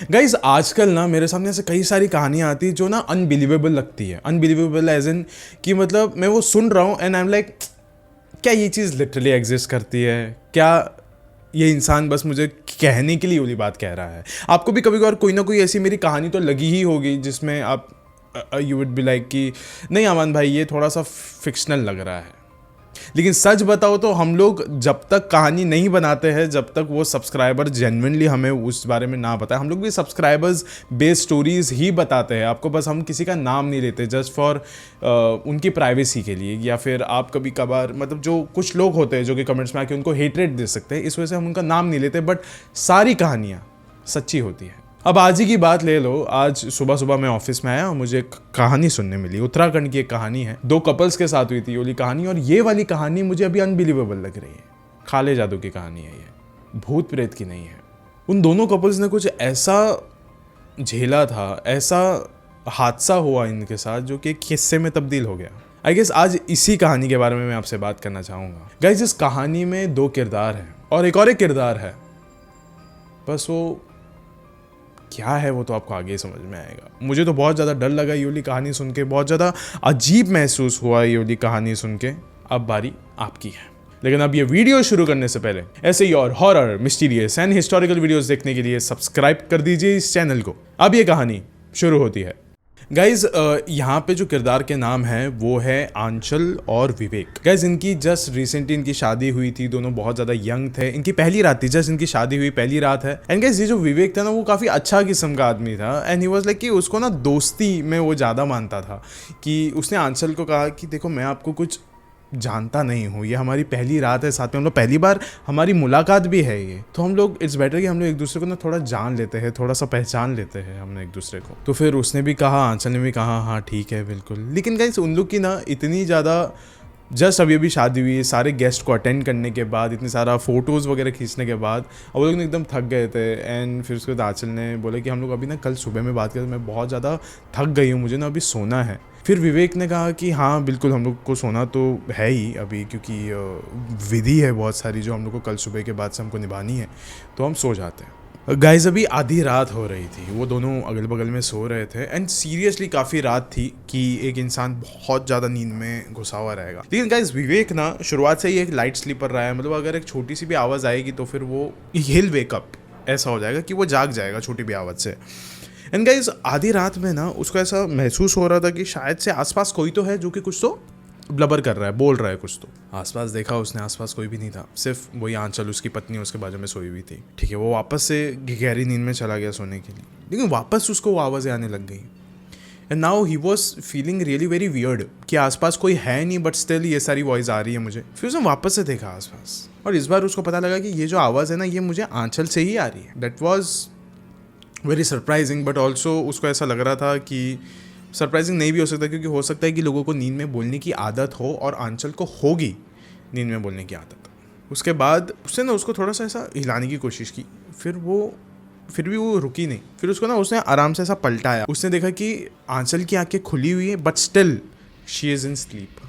Guys आजकल ना मेरे सामने ऐसे कई सारी कहानियाँ आती है जो ना अनबिलीवेबल लगती है। अनबिलीवेबल एज इन कि मतलब मैं वो सुन रहा हूँ एंड आई एम लाइक, क्या ये चीज़ लिटरली एग्जिस्ट करती है? क्या ये इंसान बस मुझे कहने के लिए वाली बात कह रहा है? आपको भी कभी कभार कोई ना कोई ऐसी मेरी कहानी तो लगी ही होगी जिसमें आप यू वुड बी लाइक कि नहीं अमन भाई, ये थोड़ा सा फिक्शनल लग रहा है। लेकिन सच बताओ तो हम लोग जब तक कहानी नहीं बनाते हैं, जब तक वो सब्सक्राइबर जेन्युइनली हमें उस बारे में ना बताए, हम लोग भी सब्सक्राइबर्स बेस्ड स्टोरीज ही बताते हैं आपको। बस हम किसी का नाम नहीं लेते जस्ट फॉर उनकी प्राइवेसी के लिए, या फिर आप कभी कभार मतलब जो कुछ लोग होते हैं जो कि कमेंट्स में आके उनको हेटरेट दे सकते हैं, इस वजह से हम उनका नाम नहीं लेते। बट सारी कहानियाँ सच्ची होती है। अब आज ही की बात ले लो। आज सुबह सुबह मैं ऑफिस में आया और मुझे एक कहानी सुनने मिली। उत्तराखंड की एक कहानी है, दो कपल्स के साथ हुई थी ये वाली कहानी, और ये वाली कहानी मुझे अभी अनबिलीवेबल लग रही है। खाले जादू की कहानी है ये, भूत प्रेत की नहीं है। उन दोनों कपल्स ने कुछ ऐसा झेला था, ऐसा हादसा हुआ इनके साथ जो कि एक किस्से में तब्दील हो गया। आई गेस आज इसी कहानी के बारे में मैं आपसे बात करना चाहूँगा। गाइस इस कहानी में दो किरदार हैं और एक किरदार है, बस वो क्या है वो तो आपको आगे समझ में आएगा। मुझे तो बहुत ज़्यादा डर लगा ये वाली कहानी सुन के, बहुत ज़्यादा अजीब महसूस हुआ ये वाली कहानी सुन के। अब बारी आपकी है। लेकिन अब ये वीडियो शुरू करने से पहले ऐसे ही और horror, mysterious and historical videos देखने के लिए सब्सक्राइब कर दीजिए इस चैनल को। अब ये कहानी शुरू होती है। गाइज यहाँ पे जो किरदार के नाम है वो है आंचल और विवेक। गाइज इनकी जस्ट रिसेंटली इनकी शादी हुई थी, दोनों बहुत ज़्यादा यंग थे। इनकी पहली रात थी, जस्ट इनकी शादी हुई पहली रात है। एंड गाइज ये जो विवेक था ना वो काफ़ी अच्छा किस्म का आदमी था। एंड ही वाज लाइक कि उसको ना दोस्ती में वो ज़्यादा मानता था। कि उसने आंचल को कहा कि देखो मैं आपको कुछ जानता नहीं हूँ, ये हमारी पहली रात है, साथ में हम लोग पहली बार हमारी मुलाकात भी है ये, तो हम लोग इट्स बेटर कि हम लोग एक दूसरे को ना थोड़ा जान लेते हैं, थोड़ा सा पहचान लेते हैं हमने एक दूसरे को। तो फिर उसने भी कहा, आंचल ने भी कहा हाँ ठीक है बिल्कुल। लेकिन गाइस उन लोग की ना इतनी ज़्यादा जस्ट अभी शादी हुई, सारे गेस्ट को अटेंड करने के बाद, इतने सारा फोटोज़ वगैरह खींचने के बाद वो लोग एकदम थक गए थे। एंड फिर उसके बाद आंचल ने बोला कि हम लोग अभी ना कल सुबह में बात करें, मैं बहुत ज़्यादा थक गई हूँ, मुझे ना अभी सोना है। फिर विवेक ने कहा कि हाँ बिल्कुल हम लोग को सोना तो है ही अभी, क्योंकि विधि है बहुत सारी जो हम लोग को कल सुबह के बाद से हमको निभानी है, तो हम सो जाते हैं। गाइज अभी आधी रात हो रही थी, वो दोनों अगल बगल में सो रहे थे। एंड सीरियसली काफ़ी रात थी कि एक इंसान बहुत ज़्यादा नींद में घुसा हुआ रहेगा। लेकिन गाइज विवेक ना शुरुआत से ही एक लाइट स्लीपर रहा है, मतलब अगर एक छोटी सी भी आवाज़ आएगी तो फिर वो हिल वेकअप, ऐसा हो जाएगा कि वो जाग जाएगा छोटी भी आवाज़ से। एंड गाइज आधी रात में ना उसको ऐसा महसूस हो रहा था कि शायद से आसपास कोई तो है जो कि कुछ तो ब्लबर कर रहा है, बोल रहा है कुछ तो। आसपास देखा उसने, आसपास कोई भी नहीं था, सिर्फ वही आंचल उसकी पत्नी उसके बाजू में सोई हुई थी। ठीक है, वो वापस से गहरी नींद में चला गया सोने के लिए, लेकिन वापस उसको वो आवाज़ें आने लग गई। And now he was feeling really very weird कि आसपास कोई है नहीं, बट स्टिल ये सारी वॉइस आ रही है मुझे। फिर उसने वापस से देखा आसपास, और इस बार उसको पता लगा कि ये जो आवाज़ है ना ये मुझे आंचल से ही आ रही है। That was very surprising, but also उसको ऐसा लग रहा था कि सरप्राइजिंग नहीं भी हो सकता, क्योंकि हो सकता है कि लोगों को नींद में बोलने की आदत हो, और आंचल को होगी नींद में बोलने की आदत। उसके बाद उसने ना उसको थोड़ा सा ऐसा हिलाने की कोशिश की, फिर भी वो रुकी नहीं। फिर उसको ना उसने आराम से ऐसा पलटाया, उसने देखा कि आंचल की आंखें खुली हुई है, but still she is in sleep,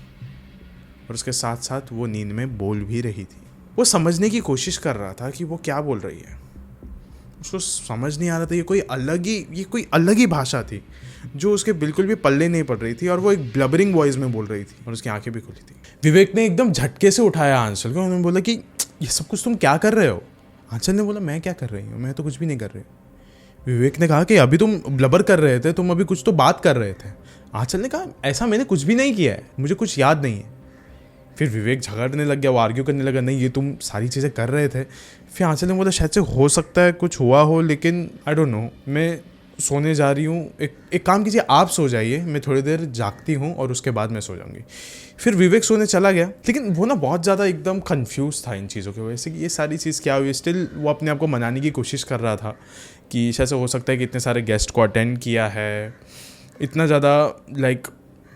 और उसके साथ साथ वो नींद में बोल भी रही थी। वो समझने की कोशिश कर रहा था कि वो क्या बोल रही है, उसको समझ नहीं आ रहा था। ये कोई अलग ही भाषा थी जो उसके बिल्कुल भी पल्ले नहीं पड़ रही थी, और वो एक ब्लबरिंग वॉइस में बोल रही थी, और उसकी आंखें भी खुली थी। विवेक ने एकदम झटके से उठाया आंचल को, उन्होंने बोला कि ये सब कुछ तुम क्या कर रहे हो? आंचल ने बोला मैं क्या कर रही हूँ, मैं तो कुछ भी नहीं कर रही। विवेक ने कहा कि अभी तुम ब्लबर कर रहे थे, तुम अभी कुछ तो बात कर रहे थे। आंचल ने कहा ऐसा मैंने कुछ भी नहीं किया है, मुझे कुछ याद नहीं है। फिर विवेक झगड़ने लग गया, वो आर्ग्यू करने लगा, नहीं ये तुम सारी चीज़ें कर रहे थे। फिर आंचल ने बोला शायद से हो सकता है कुछ हुआ हो, लेकिन आई डोंट नो, मैं सोने जा रही हूँ। एक काम कीजिए, आप सो जाइए, मैं थोड़ी देर जागती हूँ और उसके बाद मैं सो जाऊँगी। फिर विवेक सोने चला गया, लेकिन वो ना बहुत ज़्यादा एकदम कंफ्यूज था इन चीज़ों की वजह से कि ये सारी चीज़ क्या हुई। स्टिल वो अपने आप को मनाने की कोशिश कर रहा था कि शायद से हो सकता है कि इतने सारे गेस्ट को अटेंड किया है, इतना ज़्यादा लाइक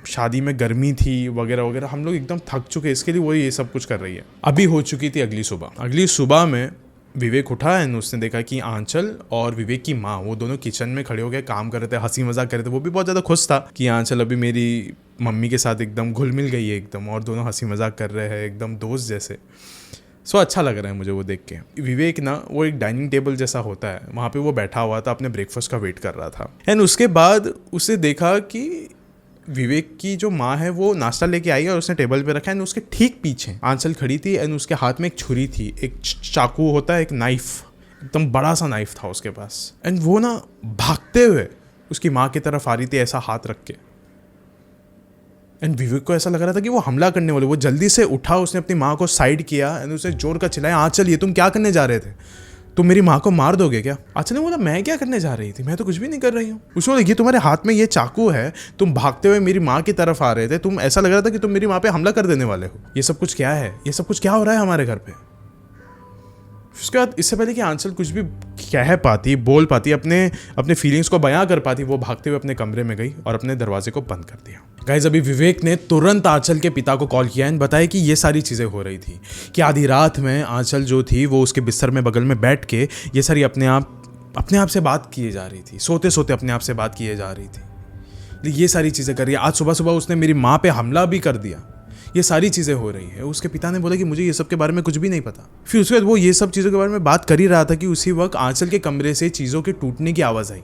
शादी में गर्मी थी वगैरह वगैरह, हम लोग एकदम थक चुके, इसके लिए वो ये सब कुछ कर रही है। अभी हो चुकी थी अगली सुबह में विवेक उठा एंड उसने देखा कि आंचल और विवेक की माँ वो दोनों किचन में खड़े हो गए, काम कर रहे थे, हंसी मजाक कर रहे थे। वो भी बहुत ज़्यादा खुश था कि आंचल अभी मेरी मम्मी के साथ एकदम घुल मिल गई है एकदम, और दोनों हंसी मजाक कर रहे हैं एकदम दोस्त जैसे। सो अच्छा लग रहा है मुझे वो देख के। विवेक ना वो एक डाइनिंग टेबल जैसा होता है, वहाँ पे वो बैठा हुआ था, अपने ब्रेकफास्ट का वेट कर रहा था। एंड उसके बाद उसे देखा कि विवेक की जो माँ है वो नाश्ता लेके आई और उसने टेबल पे रखा। एंड उसके ठीक पीछे आंचल खड़ी थी एंड उसके हाथ में एक छुरी थी, एक चाकू होता है, एक नाइफ, एकदम बड़ा सा नाइफ था उसके पास। एंड वो ना भागते हुए उसकी माँ की तरफ आ रही थी, ऐसा हाथ रख के। एंड विवेक को ऐसा लग रहा था कि वो हमला करने वाले। वो जल्दी से उठा, उसने अपनी माँ को साइड किया एंड उसे जोर का चिल्लाया, आंचल ये तुम क्या करने जा रहे थे? तुम मेरी माँ को मार दोगे क्या? आंचल ने बोला मैं क्या करने जा रही थी, मैं तो कुछ भी नहीं कर रही हूँ। उसने बोला ये तुम्हारे हाथ में ये चाकू है, तुम भागते हुए मेरी माँ की तरफ आ रहे थे, तुम ऐसा लग रहा था कि तुम मेरी माँ पे हमला कर देने वाले हो। ये सब कुछ क्या है? ये सब कुछ क्या हो रहा है हमारे घर पे? उसके बाद इससे पहले कि आंचल कुछ भी कह पाती, बोल पाती, अपने फीलिंग्स को बयां कर पाती, वो भागते हुए अपने कमरे में गई और अपने दरवाजे को बंद कर दिया। गाइस अभी विवेक ने तुरंत आंचल के पिता को कॉल किया एंड बताया कि ये सारी चीज़ें हो रही थी, कि आधी रात में आंचल जो थी वो उसके बिस्तर में बगल में बैठ के ये सारी अपने आप से बात किए जा रही थी, सोते सोते अपने आप से बात किए जा रही थी, ये सारी चीज़ें कर रही है। आज सुबह सुबह उसने मेरी माँ पे हमला भी कर दिया, ये सारी चीज़ें हो रही है। उसके पिता ने बोला कि मुझे ये सब के बारे में कुछ भी नहीं पता। फिर उसके बाद वो ये सब चीज़ों के बारे में बात कर ही रहा था कि उसी वक्त आंचल के कमरे से चीज़ों के टूटने की आवाज़ आई।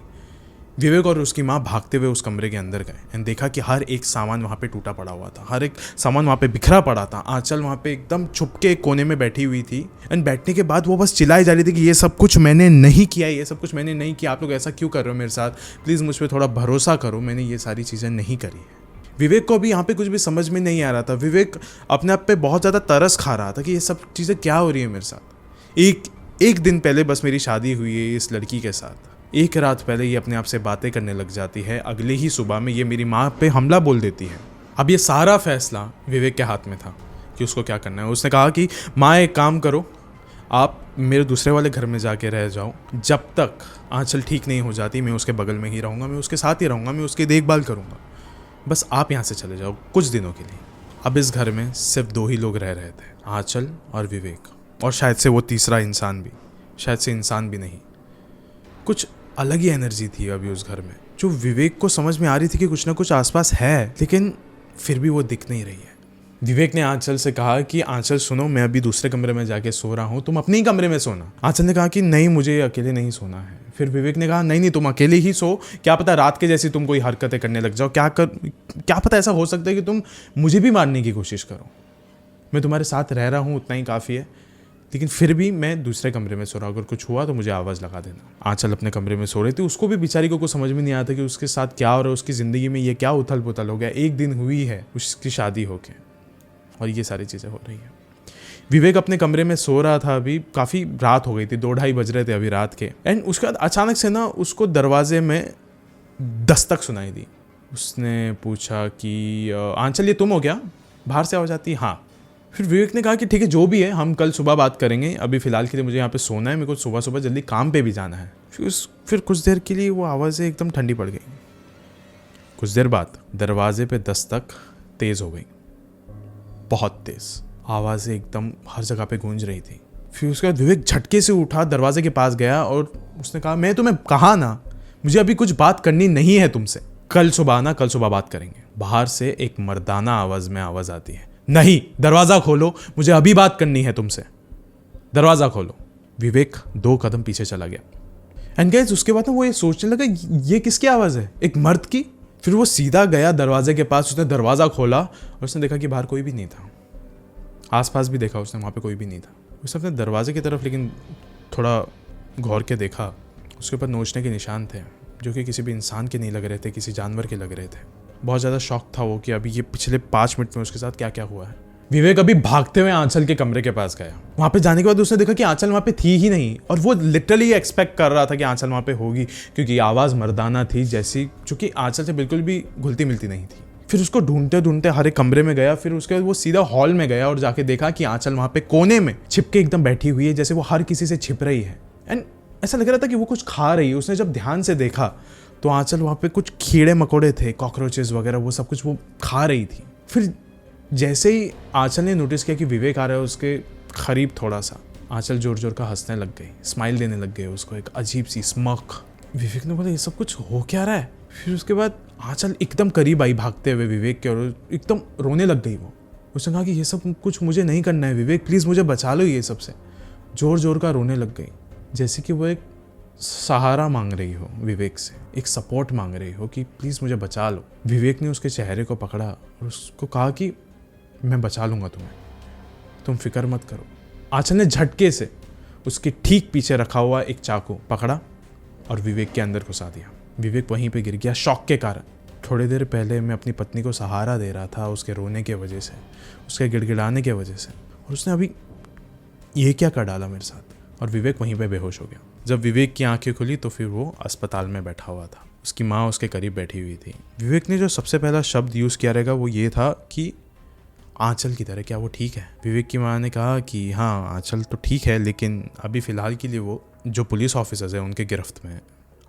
विवेक और उसकी माँ भागते हुए उस कमरे के अंदर गए एंड देखा कि हर एक सामान वहाँ पे टूटा पड़ा हुआ था, हर एक सामान वहाँ पे बिखरा पड़ा था। आंचल वहाँ पे एकदम छुप के एक कोने में बैठी हुई थी एंड बैठने के बाद वो बस चिल्लाई जा रही थी कि ये सब कुछ मैंने नहीं किया, ये सब कुछ मैंने नहीं किया, आप लोग ऐसा क्यों कर रहे हो मेरे साथ, प्लीज़ मुझ पर थोड़ा भरोसा करो, मैंने ये सारी चीज़ें नहीं करी है। विवेक को भी यहाँ पे कुछ भी समझ में नहीं आ रहा था। विवेक अपने आप पे बहुत ज़्यादा तरस खा रहा था कि ये सब चीज़ें क्या हो रही है मेरे साथ। एक दिन पहले बस मेरी शादी हुई है इस लड़की के साथ, एक रात पहले ये अपने आप से बातें करने लग जाती है, अगले ही सुबह में ये मेरी माँ पे हमला बोल देती है। अब ये सारा फैसला विवेक के हाथ में था कि उसको क्या करना है। उसने कहा कि माँ एक काम करो, आप मेरे दूसरे वाले घर में जाके रह जाओ, जब तक आंचल ठीक नहीं हो जाती मैं उसके बगल में ही रहूँगा, मैं उसके साथ ही रहूँगा, मैं उसकी देखभाल करूँगा, बस आप यहाँ से चले जाओ कुछ दिनों के लिए। अब इस घर में सिर्फ 2 ही लोग रह रहे थे, आंचल और विवेक, और शायद से वो तीसरा इंसान भी, शायद से इंसान भी नहीं। कुछ अलग ही एनर्जी थी अभी उस घर में, जो विवेक को समझ में आ रही थी कि कुछ ना कुछ आसपास है, लेकिन फिर भी वो दिख नहीं रही है। विवेक ने आंचल से कहा कि आंचल सुनो, मैं अभी दूसरे कमरे में जाके सो रहा हूँ, तुम अपने ही कमरे में सोना। आंचल ने कहा कि नहीं, मुझे अकेले नहीं सोना है। फिर विवेक ने कहा नहीं तुम अकेले ही सो, क्या पता रात के जैसी तुम कोई हरकतें करने लग जाओ, क्या पता ऐसा हो सकता है कि तुम मुझे भी मारने की कोशिश करो। मैं तुम्हारे साथ रह रहा हूँ उतना ही काफ़ी है, लेकिन फिर भी मैं दूसरे कमरे में सो रहा हूँ, अगर कुछ हुआ तो मुझे आवाज़ लगा देना। आंचल अपने कमरे में सो रही थी, उसको भी बेचारी को कुछ समझ में नहीं आता कि उसके साथ क्या हो रहा है, उसकी ज़िंदगी में ये क्या उथल पुथल हो गया। एक दिन हुई है उसकी शादी होके और ये सारी चीज़ें हो रही हैं। विवेक अपने कमरे में सो रहा था, अभी काफ़ी रात हो गई थी, 2-2:30 बज रहे थे अभी रात के। एंड उसके बाद अचानक से ना उसको दरवाजे में दस्तक सुनाई दी। उसने पूछा कि आंचल ये तुम हो क्या, बाहर से आवाज़ आती? हाँ। फिर विवेक ने कहा कि ठीक है जो भी है हम कल सुबह बात करेंगे, अभी फ़िलहाल के लिए मुझे यहाँ पे सोना है, मेरे को सुबह सुबह जल्दी काम पे भी जाना है। फिर कुछ देर के लिए वो आवाज़ें एकदम ठंडी पड़ गई। कुछ देर बाद दरवाजे पे दस्तक तेज़ हो गई, बहुत तेज़ आवाज़ें एकदम हर जगह पे गूंज रही थी। फिर उसके बाद विवेक झटके से उठा, दरवाजे के पास गया और उसने कहा मैं तुम्हें कहा ना, मुझे अभी कुछ बात करनी नहीं है तुमसे, कल सुबह आना, कल सुबह बात करेंगे। बाहर से एक मर्दाना आवाज़ में आवाज़ आती है, नहीं दरवाज़ा खोलो, मुझे अभी बात करनी है तुमसे, दरवाज़ा खोलो। विवेक 2 कदम पीछे चला गया। एंड गाइस उसके बाद ना वो ये सोचने लगा ये किसकी आवाज़ है, एक मर्द की। फिर वो सीधा गया दरवाजे के पास, उसने दरवाज़ा खोला और उसने देखा कि बाहर कोई भी नहीं था। आसपास भी देखा उसने, वहाँ पे कोई भी नहीं था। उसने अपने दरवाजे की तरफ लेकिन थोड़ा गौर के देखा, उसके ऊपर नोचने के निशान थे जो कि किसी भी इंसान के नहीं लग रहे थे, किसी जानवर के लग रहे थे। बहुत ज़्यादा शॉक था वो कि अभी ये पिछले 5 मिनट में उसके साथ क्या क्या हुआ है। विवेक अभी भागते हुए आंचल के कमरे के पास गया। वहाँ पे जाने के बाद उसने देखा कि आंचल वहाँ पे थी ही नहीं, और वो लिटरली एक्सपेक्ट कर रहा था कि आंचल वहाँ पे होगी, क्योंकि आवाज़ मर्दाना थी जैसी, चूँकि आंचल से बिल्कुल भी घुलती मिलती नहीं थी। फिर उसको ढूंढते ढूंढते हर एक कमरे में गया। फिर उसके बाद वो सीधा हॉल में गया और जाके देखा कि आंचल वहाँ पे कोने में छिपके एकदम बैठी हुई है, जैसे वो हर किसी से छिप रही है। एंड ऐसा लग रहा था कि वो कुछ खा रही है। उसने जब ध्यान से देखा तो आंचल वहाँ पे कुछ कीड़े मकोड़े थे, कॉकरोचेस वगैरह, वो सब कुछ वो खा रही थी। फिर जैसे ही आंचल ने नोटिस किया कि विवेक आ रहा है उसके करीब थोड़ा सा, आंचल जोर जोर का हंसने लग गई, स्माइल देने लग गई उसको, एक अजीब सी स्मक। विवेक ने बोला ये सब कुछ हो क्या रहा है। फिर उसके बाद आंचल एकदम करीब आई भागते हुए विवेक के और एकदम रोने लग गई वो। उसने कहा कि ये सब कुछ मुझे नहीं करना है विवेक, प्लीज़ मुझे बचा लो ये सब से। ज़ोर ज़ोर का रोने लग गई, जैसे कि वो एक सहारा मांग रही हो विवेक से, एक सपोर्ट मांग रही हो कि प्लीज़ मुझे बचा लो। विवेक ने उसके चेहरे को पकड़ा और उसको कहा कि मैं बचा लूँगा तुम्हें, तुम फिक्र मत करो। आंचल ने झटके से उसके ठीक पीछे रखा हुआ एक चाकू पकड़ा और विवेक के अंदर घुसा दिया। विवेक वहीं पे गिर गया शॉक के कारण। थोड़ी देर पहले मैं अपनी पत्नी को सहारा दे रहा था उसके रोने के वजह से, उसके गिड़गिड़ाने के वजह से, और उसने अभी ये क्या कर डाला मेरे साथ। और विवेक वहीं पे बेहोश हो गया। जब विवेक की आंखें खुली तो फिर वो अस्पताल में बैठा हुआ था, उसकी माँ उसके करीब बैठी हुई थी। विवेक ने जो सबसे पहला शब्द यूज़ किया रहेगा वो ये था कि आंचल की तरह क्या वो ठीक है। विवेक की माँ ने कहा कि हाँ आंचल तो ठीक है, लेकिन अभी फ़िलहाल के लिए वो जो पुलिस ऑफिसर्स हैं उनके गिरफ्त में है।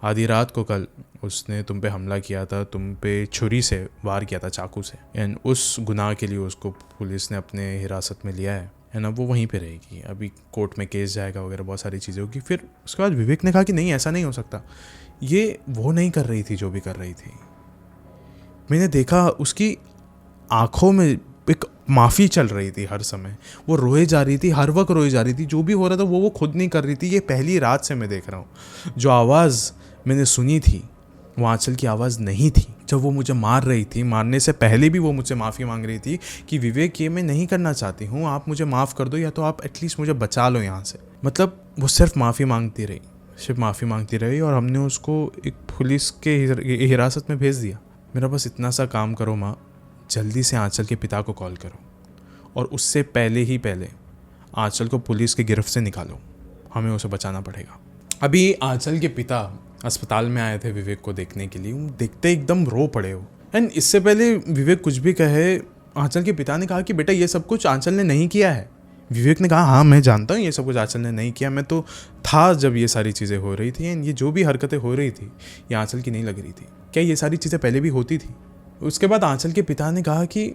आधी रात को कल उसने तुम पे हमला किया था, तुम पे छुरी से वार किया था, चाकू से, एंड उस गुनाह के लिए उसको पुलिस ने अपने हिरासत में लिया है एंड अब वो वहीं पे रहेगी। अभी कोर्ट में केस जाएगा वगैरह, बहुत सारी चीज़ें होगी। फिर उसके बाद विवेक ने कहा कि नहीं ऐसा नहीं हो सकता, ये वो नहीं कर रही थी जो भी कर रही थी। मैंने देखा उसकी आंखों में एक माफ़ी चल रही थी हर समय, वो रोए जा रही थी, हर वक्त रोए जा रही थी। जो भी हो रहा था वो खुद नहीं कर रही थी। ये पहली रात से मैं देख रहा हूँ। जो आवाज़ मैंने सुनी थी वो आंचल की आवाज़ नहीं थी। जब वो मुझे मार रही थी, मारने से पहले भी वो मुझसे माफ़ी मांग रही थी कि विवेक ये मैं नहीं करना चाहती हूँ, आप मुझे माफ़ कर दो, या तो आप एटलीस्ट मुझे बचा लो यहाँ से। मतलब वो सिर्फ माफ़ी मांगती रही, सिर्फ माफ़ी मांगती रही, और हमने उसको एक पुलिस के हिरासत में भेज दिया। मेरा बस इतना सा काम करो माँ, जल्दी से आंचल के पिता को कॉल करो और उससे पहले आंचल को पुलिस की गिरफ्त से निकालो, हमें उसे बचाना पड़ेगा। अभी आंचल के पिता अस्पताल में आए थे विवेक को देखने के लिए। वो देखते एकदम रो पड़े हो। एंड इससे पहले विवेक कुछ भी कहे, आंचल के पिता ने कहा कि बेटा ये सब कुछ आंचल ने नहीं किया है। विवेक ने कहा हाँ मैं जानता हूँ ये सब कुछ आंचल ने नहीं किया, मैं तो था जब ये सारी चीज़ें हो रही थी, एंड ये जो भी हरकतें हो रही थी ये आंचल की नहीं लग रही थी। क्या ये सारी चीज़ें पहले भी होती थी? उसके बाद आंचल के पिता ने कहा कि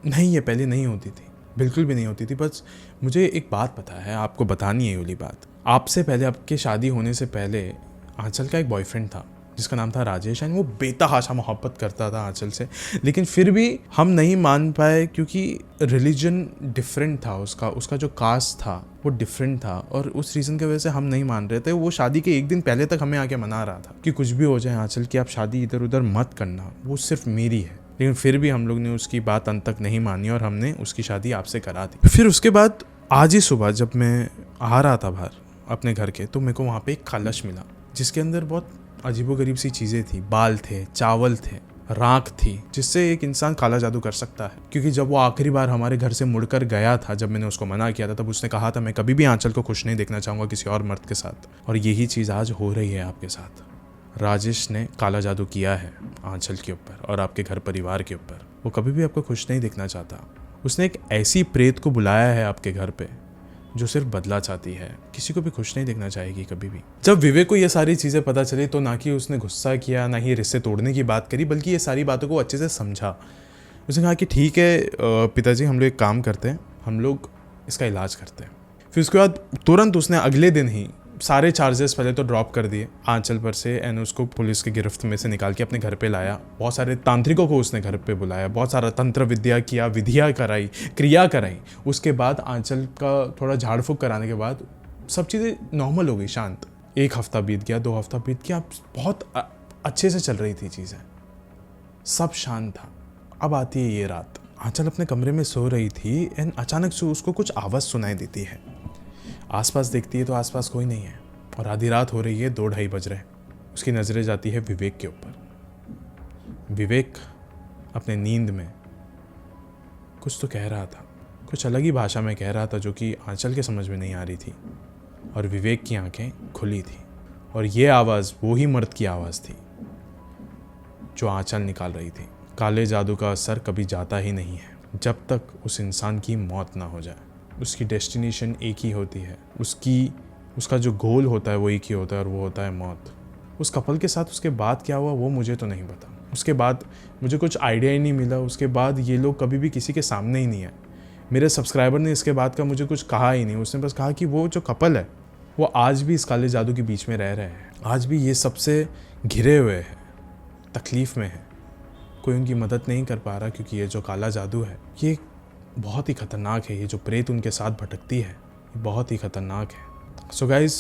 नहीं ये पहले नहीं होती थी, बिल्कुल भी नहीं होती थी। बस मुझे एक बात पता है, आपको बतानी है ये वाली बात। आपसे पहले, आपके शादी होने से पहले आंचल का एक बॉयफ्रेंड था जिसका नाम था राजेश, एंड वो बेतहाशा मोहब्बत करता था आंचल से, लेकिन फिर भी हम नहीं मान पाए क्योंकि रिलीजन डिफरेंट था, उसका जो कास्ट था वो डिफरेंट था, और उस रीज़न की वजह से हम नहीं मान रहे थे। वो शादी के एक दिन पहले तक हमें आके मना रहा था कि कुछ भी हो जाए आंचल की आप शादी इधर उधर मत करना, वो सिर्फ मेरी है। लेकिन फिर भी हम लोग ने उसकी बात अंत तक नहीं मानी और हमने उसकी शादी आपसे करा दी। फिर उसके बाद आज ही सुबह जब मैं आ रहा था बाहर अपने घर के, तो मेरे को वहाँ पे एक कलश मिला जिसके अंदर बहुत अजीबोगरीब सी चीज़ें थी। बाल थे, चावल थे, राख थी, जिससे एक इंसान काला जादू कर सकता है। क्योंकि जब वो आखिरी बार हमारे घर से मुड़कर गया था, जब मैंने उसको मना किया था, तब उसने कहा था मैं कभी भी आंचल को खुश नहीं देखना चाहूँगा किसी और मर्द के साथ, और यही चीज़ आज हो रही है आपके साथ। राजेश ने काला जादू किया है आंचल के ऊपर और आपके घर परिवार के ऊपर। वो कभी भी आपको खुश नहीं देखना चाहता। उसने एक ऐसी प्रेत को बुलाया है आपके घर पे जो सिर्फ बदला चाहती है, किसी को भी खुश नहीं देखना चाहेगी कभी भी। जब विवेक को ये सारी चीज़ें पता चली तो ना कि उसने गुस्सा किया, ना ही रिश्ते तोड़ने की बात करी, बल्कि ये सारी बातों को अच्छे से समझा। उसने कहा कि ठीक है पिताजी, हम लोग एक काम करते हैं, हम लोग इसका इलाज करते हैं। फिर उसके बाद तुरंत उसने अगले दिन ही सारे चार्जेस पहले तो ड्रॉप कर दिए आंचल पर से, एंड उसको पुलिस की गिरफ्त में से निकाल के अपने घर पे लाया। बहुत सारे तांत्रिकों को उसने घर पे बुलाया, बहुत सारा तंत्र विद्या किया, विधियाँ कराई, क्रिया कराई। उसके बाद आंचल का थोड़ा झाड़ फूँक कराने के बाद सब चीज़ें नॉर्मल हो गई, शांत। 1 हफ्ता बीत गया, 2 हफ्ता बीत गया, बहुत अच्छे से चल रही थी चीज़ें, सब शांत था। अब आती है ये रात। आंचल अपने कमरे में सो रही थी एंड अचानक से उसको कुछ आवाज़ सुनाई देती है। आसपास देखती है तो आसपास कोई नहीं है, और आधी रात हो रही है, 2-2:30 बज रहे हैं। उसकी नज़रें जाती है विवेक के ऊपर। विवेक अपने नींद में कुछ तो कह रहा था, कुछ अलग ही भाषा में कह रहा था जो कि आंचल के समझ में नहीं आ रही थी, और विवेक की आंखें खुली थी, और ये आवाज़ वो ही मर्द की आवाज़ थी जो आंचल निकाल रही थी। काले जादू का असर कभी जाता ही नहीं है जब तक उस इंसान की मौत ना हो जाए। उसकी डेस्टिनेशन एक ही होती है, उसका जो गोल होता है वो एक ही होता है, और वो होता है मौत। उस कपल के साथ उसके बाद क्या हुआ वो मुझे तो नहीं पता। उसके बाद मुझे कुछ आइडिया ही नहीं मिला। उसके बाद ये लोग कभी भी किसी के सामने ही नहीं है। मेरे सब्सक्राइबर ने इसके बाद का मुझे कुछ कहा ही नहीं। उसने बस कहा कि वो जो कपल है वो आज भी इस काले जादू के बीच में रह रहे हैं, आज भी ये सबसे घिरे हुए हैं, तकलीफ़ में है। कोई उनकी मदद नहीं कर पा रहा क्योंकि ये जो काला जादू है ये बहुत ही ख़तरनाक है। ये जो प्रेत उनके साथ भटकती है, ये बहुत ही ख़तरनाक है। So guys,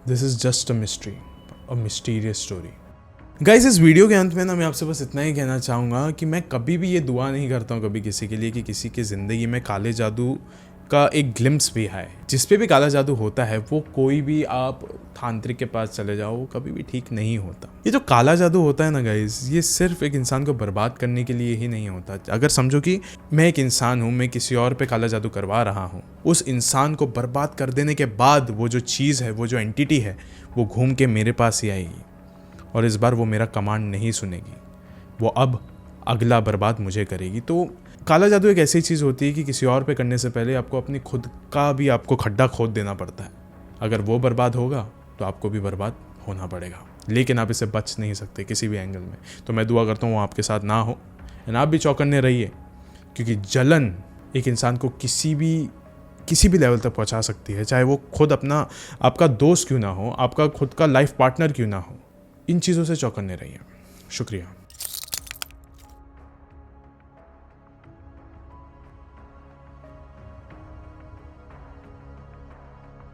this is just a mystery, a mysterious story. Guys, इस वीडियो के अंत में ना मैं आपसे बस इतना ही कहना चाहूँगा कि मैं कभी भी ये दुआ नहीं करता हूँ कभी किसी के लिए कि किसी की ज़िंदगी में काले जादू का एक ग्लिम्स भी है। जिस पे भी काला जादू होता है वो कोई भी आप तांत्रिक के पास चले जाओ, कभी भी ठीक नहीं होता। ये जो काला जादू होता है ना गाइज, ये सिर्फ एक इंसान को बर्बाद करने के लिए ही नहीं होता। अगर समझो कि मैं एक इंसान हूँ, मैं किसी और पे काला जादू करवा रहा हूँ, उस इंसान को बर्बाद कर देने के बाद वो जो चीज़ है, वो जो एंटिटी है, वो घूम के मेरे पास ही आएगी और इस बार वो मेरा कमांड नहीं सुनेगी, वो अब अगला बर्बाद मुझे करेगी। तो काला जादू एक ऐसी चीज़ होती है कि किसी और पे करने से पहले आपको अपनी खुद का भी आपको खड्डा खोद देना पड़ता है। अगर वो बर्बाद होगा तो आपको भी बर्बाद होना पड़ेगा, लेकिन आप इससे बच नहीं सकते किसी भी एंगल में। तो मैं दुआ करता हूँ वो आपके साथ ना हो, एंड आप भी चौकन्ने रहिए, क्योंकि जलन एक इंसान को किसी भी लेवल तक पहुँचा सकती है, चाहे वो खुद आपका दोस्त क्यों ना हो, आपका खुद का लाइफ पार्टनर क्यों ना हो। इन चीज़ों से चौकन्ने रहिए। शुक्रिया।